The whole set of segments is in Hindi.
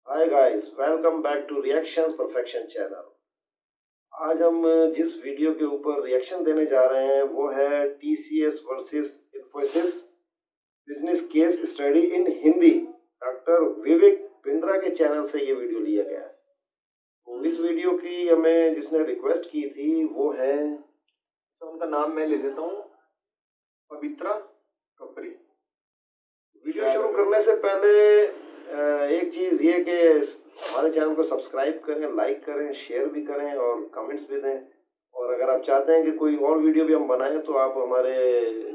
Hi guys, welcome back two reactions perfection channel. आज हम जिस वीडियो के ऊपर रिएक्शन देने जा रहे हैं वो है TCS versus Infosys business case study in Hindi. Doctor Vivek Bindra के चैनल से ये वीडियो लिया गया है। तो इस वीडियो की हमें जिसने रिक्वेस्ट की थी वो है, तो उनका नाम मैं ले लेता हूँ, पवित्रा कपरी। वीडियो शुरू करने से पहले एक चीज़ ये कि हमारे चैनल को सब्सक्राइब करें, लाइक करें, शेयर भी करें और कमेंट्स भी दें। और अगर आप चाहते हैं कि कोई और वीडियो भी हम बनाएं तो आप हमारे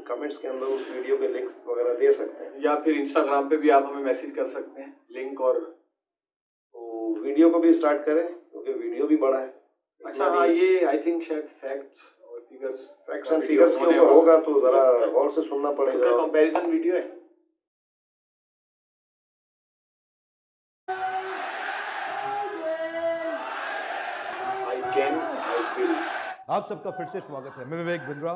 कमेंट्स के अंदर उस वीडियो के लिंक्स वगैरह दे सकते हैं, या फिर इंस्टाग्राम पे भी आप हमें मैसेज कर सकते हैं लिंक। और तो वीडियो को भी स्टार्ट करें क्योंकि वीडियो भी बड़ा है। अच्छा हाँ, ये आई थिंक शायद फैक्ट्स एंड फिगर्स के ऊपर होगा तो जरा गौर से सुनना पड़ेगा। कंपैरिजन वीडियो है। आप सबका फिर से स्वागत है। मैं Vivek Bindra,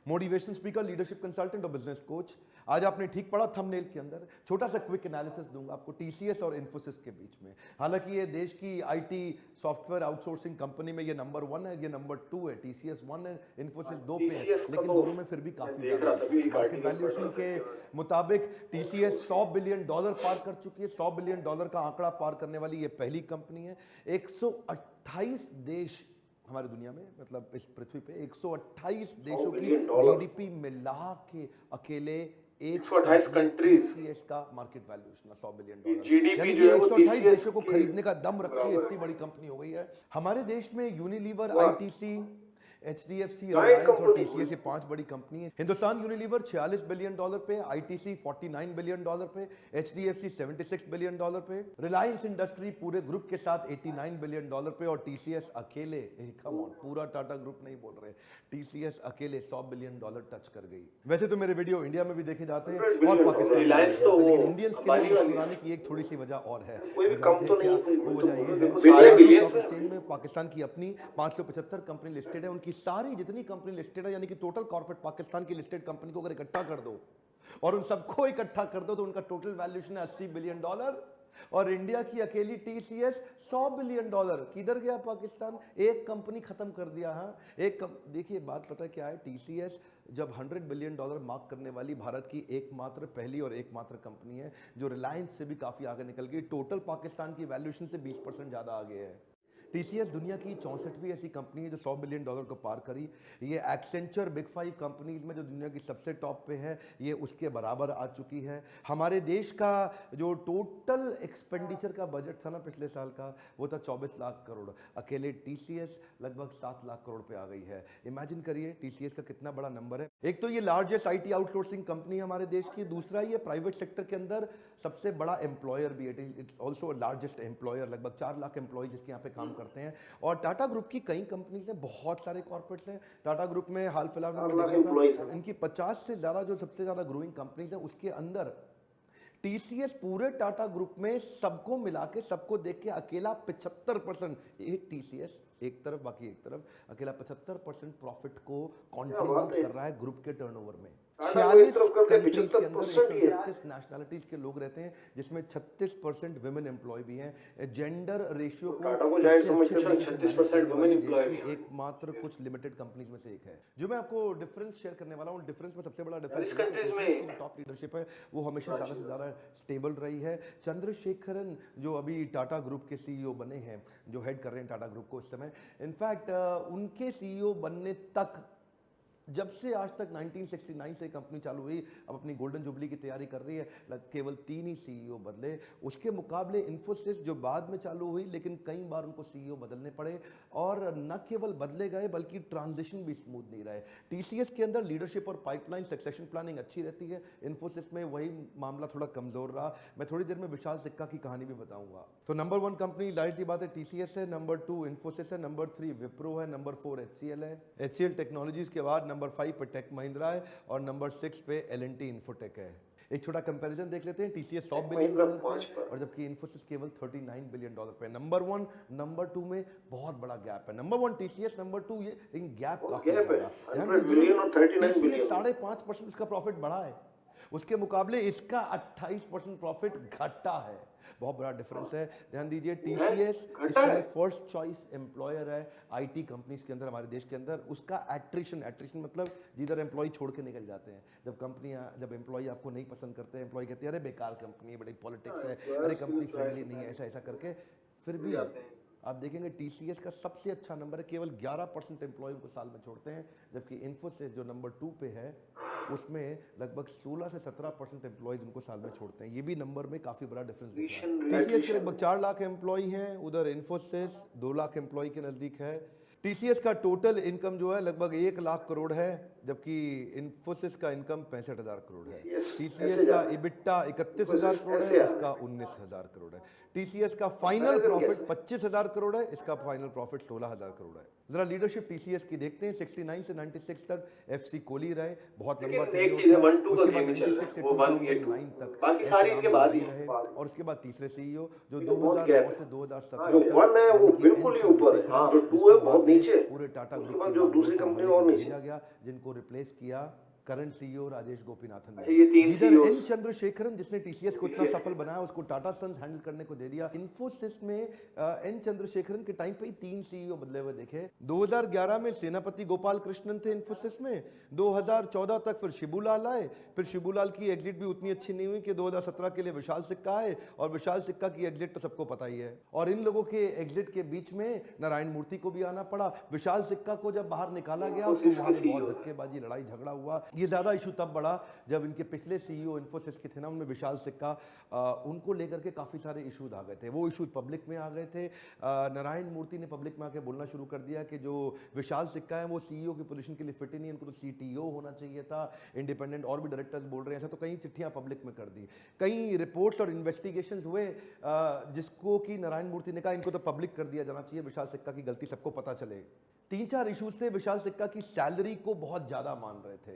motivational speaker, leadership consultant और बिजनेस कोच। आज आपने ठीक पढ़ा, थंबनेल के अंदर छोटा सा क्विक एनालिसिस दूंगा आपको टीसीएस और इन्फोसिस के बीच में। हालांकि ये देश की आईटी सॉफ्टवेयर आउटसोर्सिंग कंपनी में ये नंबर 1 है, ये नंबर 2 है। टीसीएस 1 है, इन्फोसिस 2 पे है, लेकिन दोनों में फिर भी काफी ज्यादा मार्केट वैल्यूएशन के मुताबिक टीसीएस $100 बिलियन पार कर चुकी है। $100 बिलियन का आंकड़ा पार करने वाली ये पहली कंपनी है। 128 देश हमारी दुनिया में, मतलब इस पृथ्वी पे 128 देशों की जीडीपी मिला के अकेले 128 कंट्रीज का मार्केट वैल्यूएशन $100 बिलियन, जीडीपी जो है वो 128 देशों को खरीदने का दम रखती है। इतनी बड़ी कंपनी हो गई है। हमारे देश में यूनिलीवर, आईटीसी, एचडीएफसी, रिलायंस और टीसीएस ये 5 बड़ी कंपनी है। हिंदुस्तान यूनिलीवर $46 बिलियन पे, आईटीसी $49 बिलियन पे, एचडीएफसी $76 बिलियन पे, रिलायंस इंडस्ट्री पूरे ग्रुप के साथ $89 बिलियन पे और टीसीएस अकेले, कम ऑन, पूरा टाटा ग्रुप नहीं बोल रहे, टीसीएस अकेले $100 बिलियन टच कर गई। वैसे तो मेरे वीडियो इंडिया में भी देखे जाते हैं और पाकिस्तान में, लेकिन इंडियंस के लिए मुस्कुराने की एक थोड़ी सी वजह और है। वो वजह ये है में पाकिस्तान की अपनी 575 कंपनी लिस्टेड है। उनकी सारी जितनी कंपनी लिस्टेड है, यानी कि टोटल कॉर्पोरेट पाकिस्तान की लिस्टेड कंपनी को अगर इकट्ठा कर दो और उन सबको इकट्ठा कर दो तो उनका टोटल वैल्यूएशन है $80 बिलियन। और इंडिया की अकेली टीसीएस $100 बिलियन। किधर गया पाकिस्तान? एक कंपनी खत्म कर दिया। हाँ, देखिए बात पता है क्या है, टीसीएस जब $100 बिलियन मार्क करने वाली भारत की एकमात्र, पहली और एकमात्र कंपनी है जो रिलायंस से भी काफी आगे निकल गई। टोटल पाकिस्तान की वैल्यूएशन से 20% ज्यादा आगे है। टीसीएस दुनिया की 64वीं ऐसी कंपनी है जो $100 बिलियन को पार करी। ये एक्सेंचर, बिग 5 कंपनीज में जो दुनिया की सबसे टॉप पे है, ये उसके बराबर आ चुकी है। हमारे देश का जो टोटल एक्सपेंडिचर का बजट था ना पिछले साल का, वो था 24 लाख करोड़। अकेले टीसीएस लगभग 7 लाख करोड़ पे आ गई है। इमेजिन करिए टीसीएस का कितना बड़ा नंबर है। एक तो ये लार्जेस्ट आईटी आउटसोर्सिंग कंपनी है हमारे देश की, दूसरा ये प्राइवेट सेक्टर के अंदर सबसे बड़ा एम्प्लॉयर भी है। इट्स ऑल्सो लार्जेस्ट एम्प्लॉयर, लगभग 4 लाख एम्प्लॉयज इसके यहाँ पे काम करते हैं। और टाटा ग्रुप की कई कंपनीज हैं, बहुत सारे कॉर्पोरेट्स हैं टाटा ग्रुप में। हाल फिलहाल में देखा था इनकी 50 से ज्यादा जो सबसे ज्यादा ग्रोइंग कंपनीज हैं, उसके अंदर टीसीएस पूरे टाटा ग्रुप में सबको मिला के, सबको देख के अकेला 75%, एक टीसीएस एक तरफ बाकी एक तरफ, अकेला 75% प्रॉफिट को कंट्रीब्यूट कर रहा है ग्रुप के टर्नओवर में। 46 कंट्रीज के अंदर 136 नेशनलिटीज के लोग रहते हैं, जिसमें 36% वुमेन एम्प्लॉय भी हैं। जेंडर रेशियो को 36% वुमेन एम्प्लॉय भी एकमात्र कुछ लिमिटेड कंपनीज में से एक है। जो मैं आपको डिफरेंस शेयर करने वाला हूँ, डिफरेंस में सबसे बड़ा डिफरेंस टॉप लीडरशिप है, वो हमेशा ज्यादा से ज्यादा स्टेबल रही है। चंद्रशेखरन जो अभी टाटा ग्रुप के सीईओ बने हैं, जो हेड कर रहे हैं टाटा ग्रुप को इस समय, इनफैक्ट उनके सीईओ बनने तक, जब से आज तक 1969 से कंपनी चालू हुई, अब अपनी गोल्डन जुबली की तैयारी कर रही है, केवल 3 ही सीईओ बदले। उसके मुकाबले इन्फोसिस जो बाद में चालू हुई, लेकिन कई बार उनको सीईओ बदलने पड़े, और न केवल बदले गए बल्कि ट्रांजिशन भी स्मूथ नहीं रहे। टीसीएस के अंदर लीडरशिप और पाइपलाइन सक्सेशन प्लानिंग अच्छी रहती है, इन्फोसिस में वही मामला थोड़ा कमजोर रहा। मैं थोड़ी देर में विशाल सिक्का की कहानी भी बताऊंगा। तो नंबर 1 कंपनी जाहिर सी बात है टीसीएस है, नंबर 2 इन्फोसिस है, नंबर 3 विप्रो है, नंबर 4 एचसीएल है। एचसीएल टेक्नोलॉजीज के बाद नंबर 5 पे टेक महिंद्रा है और नंबर 6 पे एल&टी इन्फोटेक है। एक छोटा कंपैरिजन देख लेते हैं। टीसीएस $100 बिलियन पे और जबकि इन्फोसिस केवल $39 बिलियन पे। नंबर 1 नंबर 2 में बहुत बड़ा गैप है। नंबर 1 टीसीएस, नंबर 2 ये, इन गैप काफी है। 5.5% उसका प्रॉफिट बढ़ा है उसके मुकाबले इसका 28% प्रॉफिट घटा है। बहुत बड़ा डिफरेंस है। ध्यान दीजिए, टीसीएस इस समय फर्स्ट चॉइस एम्प्लॉयर है आईटी कंपनीज के अंदर, हमारे देश के अंदर। उसका एट्रिशन मतलब जिधर एम्प्लॉय छोड़ के निकल जाते हैं। जब एम्प्लॉय आपको नहीं पसंद करते हैं, एम्प्लॉय कहते हैं अरे बेकार कंपनी है, बड़ी पॉलिटिक्स है, अरे कंपनी फ्रेंडली नहीं है, ऐसा करके फिर भी आप देखेंगे टीसीएस का सबसे अच्छा नंबर है, केवल 11% एम्प्लॉय उनको साल में छोड़ते हैं। जबकि इन्फोसिस जो नंबर 2 पे है, उसमें लगभग 16 से 17% एम्प्लॉयज उनको साल में छोड़ते हैं। ये भी नंबर में काफी बड़ा डिफरेंस दिख रहा है। टीसीएस के लगभग 4 लाख एम्प्लॉय हैं, उधर इन्फोसिस 2 लाख एम्प्लॉय के नजदीक है। टीसीएस का टोटल इनकम जो है लगभग 1 लाख करोड़ है, जबकि इन्फोसिस का इनकम 65,000 करोड़ है। टीसीएस का इबिट्टा 31,000 करोड़ है, इसका 19,000 करोड़ है। टीसीएस का फाइनल प्रॉफिट 25,000 करोड़ है, इसका फाइनल प्रॉफिट 16,000 करोड़ है। जरा लीडरशिप टीसीएस की देखते हैं। 69 से 96 तक एफसी कोहली रहे, बहुत लंबा एक चीज है 1-2 का गेम चल रहा है, वो 1-2 तक बाकी सारे इनके बाद ही रहे। और उसके बाद तीसरे सीईओ जो तो बहुत 2009 गैप से है। 2017 जो 1 है वो बिल्कुल ही ऊपर है, हाँ, जो 2 है बहुत नीचे। पूरे टाटा उसके ग्रुप बाद की जो मांगों दूसरी को कंपनी संभालने और के लिए नीचे। भेजा गया, जिनको रिप्लेस किया करंट सीईओ राजेश गोपीनाथन ने। ये 3 जिधर CEOs एन चंद्रशेखरन, जिसने टीसीएस को इतना सफल बनाया, उसको टाटा सन्स हैंडल करने को दे दिया। इन्फोसिस में एन चंद्रशेखरन के टाइम पे ही 3 सीईओ बदले हुए देखे। 2011 में सेनापति गोपाल कृष्णन थे इन्फोसिस में, 2014 तक फिर शिबूलाल आए, फिर शिबूलाल की एग्जिट भी उतनी अच्छी नहीं हुई कि 2017 के लिए विशाल सिक्का आए, और विशाल सिक्का की एग्जिट तो सबको पता ही है। और इन लोगों के एग्जिट के बीच में नारायण मूर्ति को भी आना पड़ा। विशाल सिक्का को जब बाहर निकाला गया तो वहां पे बहुत धक्केबाजी, लड़ाई झगड़ा हुआ। ये ज्यादा इशू तब बढ़ा जब इनके पिछले सीईओ इन्फोसिस के थे ना, उनमें विशाल सिक्का, उनको लेकर के काफी सारे इश्यूज आ गए थे। वो इश्यूज पब्लिक में आ गए थे। नारायण मूर्ति ने पब्लिक में आके बोलना शुरू कर दिया कि जो विशाल सिक्का है वो सीईओ की पोजीशन के लिए फिट ही नहीं, इनको तो सीटीओ होना चाहिए था, इंडिपेंडेंट। और भी डायरेक्टर्स बोल रहे हैं ऐसा, तो कई चिट्ठियां पब्लिक में कर दी, कई रिपोर्ट्स और इन्वेस्टिगेशन हुए, जिसको कि नारायण मूर्ति ने कहा इनको तो पब्लिक कर दिया जाना चाहिए, विशाल सिक्का की गलती सबको पता चले। 3-4 इश्यूज थे। विशाल सिक्का की सैलरी को बहुत ज़्यादा मान रहे थे,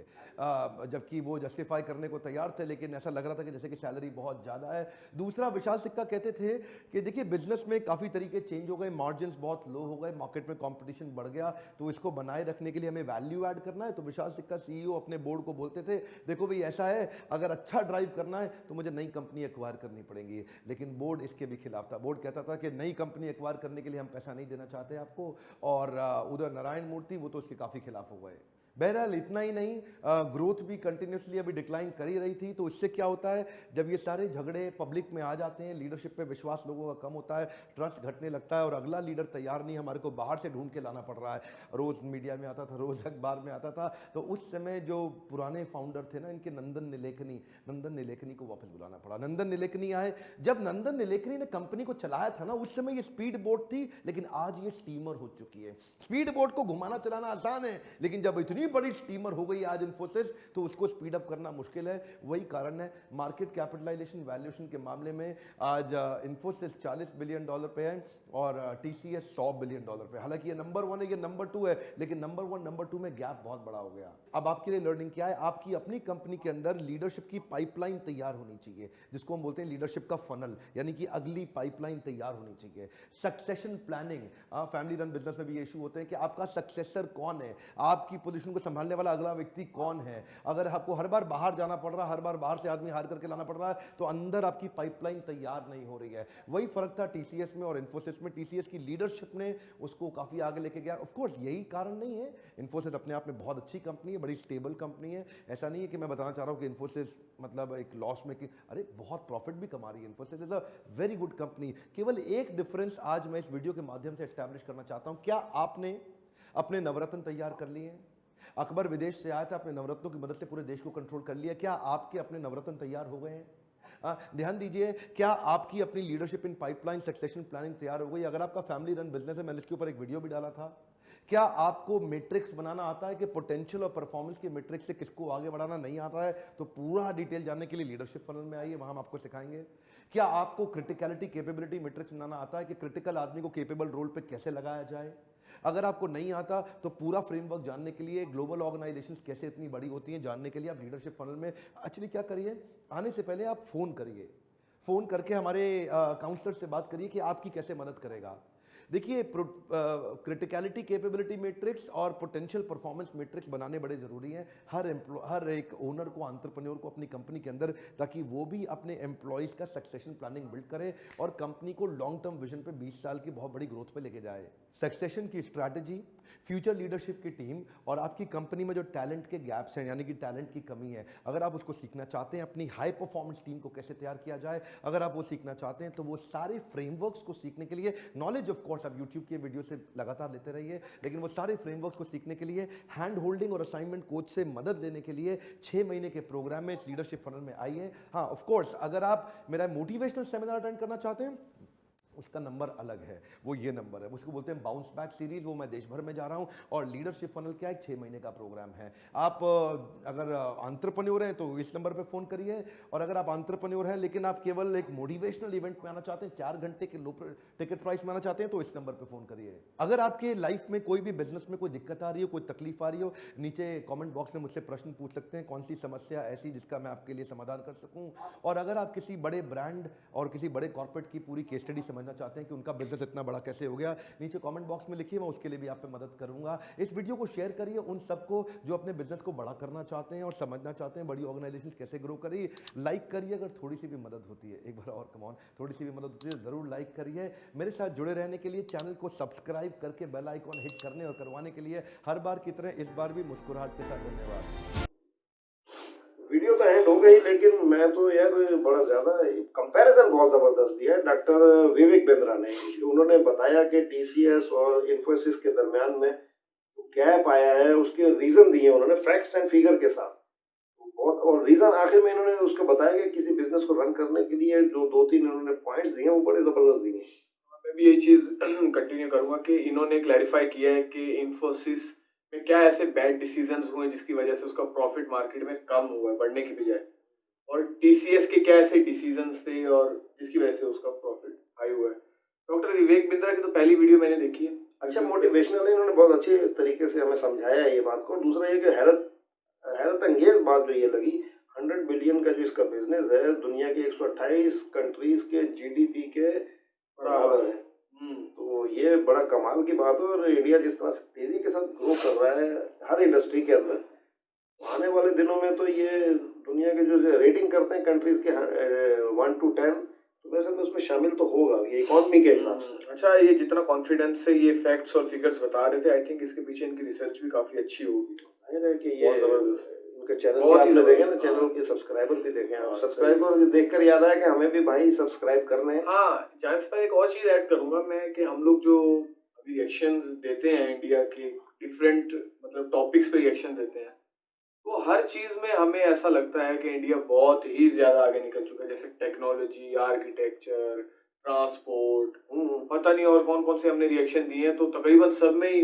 जबकि वो जस्टिफाई करने को तैयार थे, लेकिन ऐसा लग रहा था कि जैसे कि सैलरी बहुत ज़्यादा है। दूसरा, विशाल सिक्का कहते थे कि देखिए बिजनेस में काफ़ी तरीके चेंज हो गए, मार्जिन्स बहुत लो हो गए, मार्केट में कंपटीशन बढ़ गया, तो इसको बनाए रखने के लिए हमें वैल्यू ऐड करना है। तो विशाल सिक्का सीईओ अपने बोर्ड को बोलते थे देखो भाई ऐसा है, अगर अच्छा ड्राइव करना है तो मुझे नई कंपनी एक्वायर करनी पड़ेगी। लेकिन बोर्ड इसके भी खिलाफ था। बोर्ड कहता था कि नई कंपनी एक्वायर करने के लिए हम पैसा नहीं देना चाहते आपको। और उधर नारायण मूर्ति वो तो उसके काफ़ी खिलाफ हो गए। बहरहाल इतना ही नहीं, ग्रोथ भी कंटिन्यूसली अभी डिक्लाइन कर ही रही थी। तो इससे क्या होता है, जब ये सारे झगड़े पब्लिक में आ जाते हैं, लीडरशिप पे विश्वास लोगों का कम होता है, ट्रस्ट घटने लगता है, और अगला लीडर तैयार नहीं, हमारे को बाहर से ढूंढ के लाना पड़ रहा है। रोज मीडिया में आता था, रोज अखबार में आता था। तो उस समय जो पुराने फाउंडर थे ना इनके, नंदन नीलेकनी को वापस बुलाना पड़ा। नंदन नीलेकनी आए। जब नंदन नीलेकनी ने कंपनी को चलाया था ना, उस समय ये स्पीड बोट थी, लेकिन आज ये स्टीमर हो चुकी है। स्पीड बोट को घुमाना चलाना आसान है, लेकिन जब इतनी बड़ी स्टीमर हो गई आज इन्फोसिस, तो उसको स्पीड अप करना मुश्किल है। वही कारण है मार्केट कैपिटलाइजेशन वैल्यूएशन के मामले में आज इन्फोसिस $40 बिलियन पे है और टीसीएस $100 बिलियन पे। हालांकि ये नंबर 1 है, ये नंबर 2 है, लेकिन नंबर 1 नंबर 2 में गैप बहुत बड़ा हो गया। अब आपके लिए लर्निंग क्या है, आपकी अपनी कंपनी के अंदर लीडरशिप की पाइपलाइन तैयार होनी चाहिए, जिसको हम बोलते हैं लीडरशिप का फनल, यानी कि अगली पाइपलाइन तैयार होनी चाहिए। Succession planning, family run business में भी ये इशू होते हैं कि आपका सक्सेसर कौन है, आपकी पोजीशन को संभालने वाला अगला व्यक्ति कौन है। अगर आपको हर बार बाहर जाना पड़ रहा है, हर बार बाहर से आदमी हायर करके लाना पड़ रहा है, तो अंदर आपकी पाइपलाइन तैयार नहीं हो रही है। वही फर्क था टीसीएस में और इन्फोसिस में। टीसीएस की लीडरशिप ने उसको काफी आगे लेके गया। ऑफ कोर्स यही कारण नहीं है, इन्फोसिस अपने आप में बहुत अच्छी कंपनी है, बड़ी स्टेबल कंपनी है। ऐसा नहीं है कि मैं बताना चाह रहा हूं कि इन्फोसिस मतलब एक लॉस में, कि अरे बहुत प्रॉफिट भी कमा रही है। Infosys is a very good company. केवल एक डिफरेंस आज मैं इस वीडियो के माध्यम से एस्टैब्लिश करना चाहता हूं। क्या आपने अपने नवरत्न तैयार कर लिए हैं? अकबर विदेश से आया था, अपने नवरत्नों की मदद से पूरे देश को कंट्रोल कर लिया। क्या आपके अपने नवरत्न तैयार हो गए हैं? ध्यान दीजिए, क्या आपकी अपनी leadership in pipeline succession planning तैयार हो गई? अगर आपका फैमिली रन बिजनेस है, मैंने इसके ऊपर एक वीडियो भी डाला था। क्या आपको मैट्रिक्स बनाना आता है कि पोटेंशियल और परफॉर्मेंस के मैट्रिक्स से किसको आगे बढ़ाना नहीं आता है? तो पूरा डिटेल जानने के लिए लीडरशिप फनल में आइए, वहां हम आपको सिखाएंगे। क्या आपको क्रिटिकलिटी कैपेबिलिटी मैट्रिक्स बनाना आता है कि क्रिटिकल आदमी को केपेबल रोल पे कैसे लगाया जाए? अगर आपको नहीं आता तो पूरा फ्रेमवर्क जानने के लिए, ग्लोबल ऑर्गेनाइजेशंस कैसे इतनी बड़ी होती हैं जानने के लिए आप लीडरशिप फनल में एक्चुअली क्या करिए, आने से पहले आप फोन करिए, फोन करके हमारे काउंसलर से बात करिए कि आपकी कैसे मदद करेगा। देखिए, क्रिटिकलिटी कैपेबिलिटी मैट्रिक्स और पोटेंशियल परफॉर्मेंस मैट्रिक्स बनाने बड़े ज़रूरी हैं हर एक ओनर को, एंटरप्रेन्योर को अपनी कंपनी के अंदर, ताकि वो भी अपने एम्प्लॉयज़ का सक्सेशन प्लानिंग बिल्ड करे और कंपनी को लॉन्ग टर्म विजन पे 20 साल की बहुत बड़ी ग्रोथ पे लेके जाए। सक्सेशन की स्ट्रैटेजी, फ्यूचर लीडरशिप की टीम और आपकी कंपनी में जो टैलेंट के गैप्स हैं, यानी कि टैलेंट की कमी है, अगर आप उसको सीखना चाहते हैं, अपनी हाई परफॉर्मेंस टीम को कैसे तैयार किया जाए, अगर आप वो सीखना चाहते हैं, तो वो सारे फ्रेमवर्क्स को सीखने के लिए, नॉलेज ऑफ कोर्स आप यूट्यूब के वीडियो से लगातार लेते रहिए, लेकिन वो सारे फ्रेमवर्क्स को सीखने के लिए हैंड होल्डिंग और असाइनमेंट कोच से मदद लेने के लिए 6 महीने के प्रोग्राम में इस लीडरशिप फनल में आइए। हाँ, ऑफ कोर्स अगर आप मेरा मोटिवेशनल सेमिनार अटेंड करना चाहते हैं, उसका नंबर अलग है, वो ये नंबर है, उसको बोलते हैं बाउंस बैक सीरीज, वो मैं देश भर में जा रहा हूँ। और लीडरशिप फनल क्या है, 6 महीने का प्रोग्राम है। आप अगर एंटरप्रेन्योर हैं तो इस नंबर पे फ़ोन करिए, और अगर आप एंटरप्रेन्योर हैं लेकिन आप केवल एक मोटिवेशनल इवेंट में आना चाहते हैं, 4 घंटे के लो टिकट प्राइस में आना चाहते हैं, तो इस नंबर पे फ़ोन करिए। अगर आपके लाइफ में कोई भी बिजनेस में कोई दिक्कत आ रही हो, कोई तकलीफ आ रही हो, नीचे कॉमेंट बॉक्स में मुझसे प्रश्न पूछ सकते हैं, कौन सी समस्या ऐसी जिसका मैं आपके लिए समाधान कर सकूँ। और अगर आप किसी बड़े ब्रांड और किसी बड़े कॉर्पोरेट की पूरी केस स्टडी समझना चाहते हैं कि उनका बिजनेस इतना बड़ा कैसे हो गया, नीचे कमेंट बॉक्स में लिखिए, मैं उसके लिए भी आप पे मदद करूंगा। इस वीडियो को शेयर करिए उन सबको जो अपने बिजनेस को बड़ा करना चाहते हैं और समझना चाहते हैं बड़ी ऑर्गेनाइजेशन कैसे ग्रो करिए। लाइक करिए अगर थोड़ी सी भी मदद होती है, एक बार और कम ऑन, थोड़ी सी भी मदद होती है जरूर लाइक करिए। मेरे साथ जुड़े रहने के लिए चैनल को सब्सक्राइब करके बेल आइकॉन हिट करने और करवाने के लिए हर बार की तरह इस बार भी मुस्कुराहट के साथ धन्यवाद। वीडियो तो एंड हो गई, लेकिन मैं तो यार बड़ा ज्यादा कंपैरिजन बहुत जबरदस्त दिया है डॉक्टर विवेक बिंद्रा ने। उन्होंने बताया कि टीसीएस और इन्फोसिस के दरमियान में गैप आया है, उसके रीजन दिए उन्होंने फैक्ट्स एंड फिगर के साथ बहुत, और रीजन आखिर में इन्होंने उसको बताया कि किसी बिजनेस को रन करने के लिए जो 2-3 इन्होंने पॉइंट्स दिए वो बड़े जबरदस्त दिए। मैं भी यही चीज कंटिन्यू करूंगा कि इन्होंने क्लैरिफाई किया है कि इन्फोसिस में क्या ऐसे बैड डिसीजंस हुए जिसकी वजह से उसका प्रॉफिट मार्केट में कम हुआ है बढ़ने की बजाय, और टीसीएस के क्या ऐसे डिसीजंस थे और जिसकी वजह से उसका प्रॉफिट हाई हुआ है। डॉक्टर विवेक बिंद्रा की तो पहली वीडियो मैंने देखी है, अच्छा मोटिवेशनल इन्होंने बहुत अच्छे तरीके से हमें समझाया है ये बात को। दूसरा ये कि हैरत अंगेज बात जो ये लगी, 100 बिलियन का जो इसका बिजनेस है, दुनिया के 128 कंट्रीज के जीडीपी के बराबर है। तो ये बड़ा कमाल की बात है। और इंडिया जिस तरह से तेजी के साथ ग्रो कर रहा है हर इंडस्ट्री के अंदर, आने वाले दिनों में तो ये दुनिया के जो रेटिंग करते हैं कंट्रीज के 1 to 10, तो मेरे ख्याल में उसमें शामिल तो होगा ये इकोनॉमी के हिसाब से। अच्छा, ये जितना कॉन्फिडेंस से ये फैक्ट्स और फिगर्स बता रहे थे, आई थिंक इसके पीछे इनकी रिसर्च भी काफी अच्छी होगी। जाहिर है कि ये जबरदस्त है। इनके चैनल भी आपने देखे ना, चैनल के सब्सक्राइबर भी देखे हैं। सब्सक्राइबर देखकर याद आया कि हमें भी भाई सब्सक्राइब करने हैं। हाँ, जहाँ पर एक और चीज ऐड करूंगा मैं कि हम लोग जो अभी रिएक्शंस देते हैं इंडिया के डिफरेंट मतलब टॉपिक्स पे रिएक्शन देते हैं, तो हर चीज में हमें ऐसा लगता है कि इंडिया बहुत ही ज्यादा आगे निकल चुका है, जैसे टेक्नोलॉजी, आर्किटेक्चर, ट्रांसपोर्ट, पता नहीं और कौन कौन से हमने रिएक्शन दिए हैं, तो तकरीबन सब में ही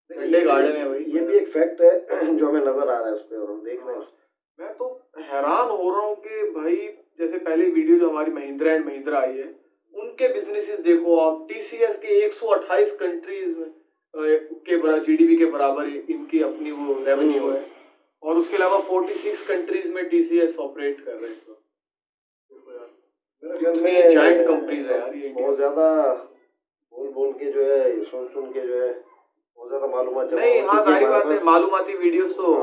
गार्डन है भाई। ये भी एक फैक्ट है जो हमें नजर आ रहा है उस पर, और हम देख रहे हैं। मैं तो हैरान हो रहा हूँ कि भाई जैसे पहले वीडियो जो हमारी महिंद्रा एंड महिंद्रा आई है, उनके बिजनेसेस देखो आप, टीसीएस के 128 कंट्रीज में के जीडीपी के बराबर इनकी अपनी वो रेवेन्यू है, और उसके अलावा 46 कंट्रीज में टीसीएस ऑपरेट कर रहे हैं इस वक्त। मेरे ख्याल में जायंट कंपनीज है यार ये। बहुत ज्यादा बोल के जो है, सुन के जो है बहुत ज्यादा मालूमात जमा नहीं, हो हाँ चुकी है सारी हमारे बात है, पास। मालूमाती वीडियोस तो।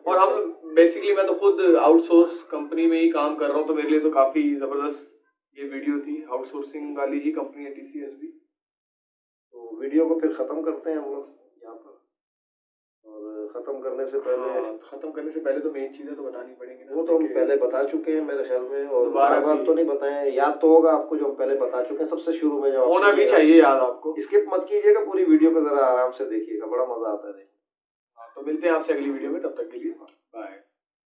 और हम बेसिकली मैं तो खुद आउटसोर्स कंपनी में ही काम कर रहा हूँ, तो मेरे लिए तो काफी जबरदस्त ये वीडियो थी। आउटसोर्सिंग वाली ही कंपनी है टीसीएस भी। तो वीडियो को फिर खत्म करते हैं हम लोग यहाँ पर, और खत्म करने से पहले तो मेन चीजें तो बतानी पड़ेंगी ना, वो तो हम पहले बता चुके हैं मेरे ख्याल में, और दोबारा बार तो नहीं बताए, याद तो होगा आपको जो हम पहले बता चुके हैं सबसे शुरू में। जो होना भी चाहिए याद आपको। स्किप मत कीजिएगा, पूरी वीडियो को जरा आराम से देखिएगा, बड़ा मजा आता है। तो मिलते हैं आपसे अगली वीडियो में, तब तक के लिए बाय।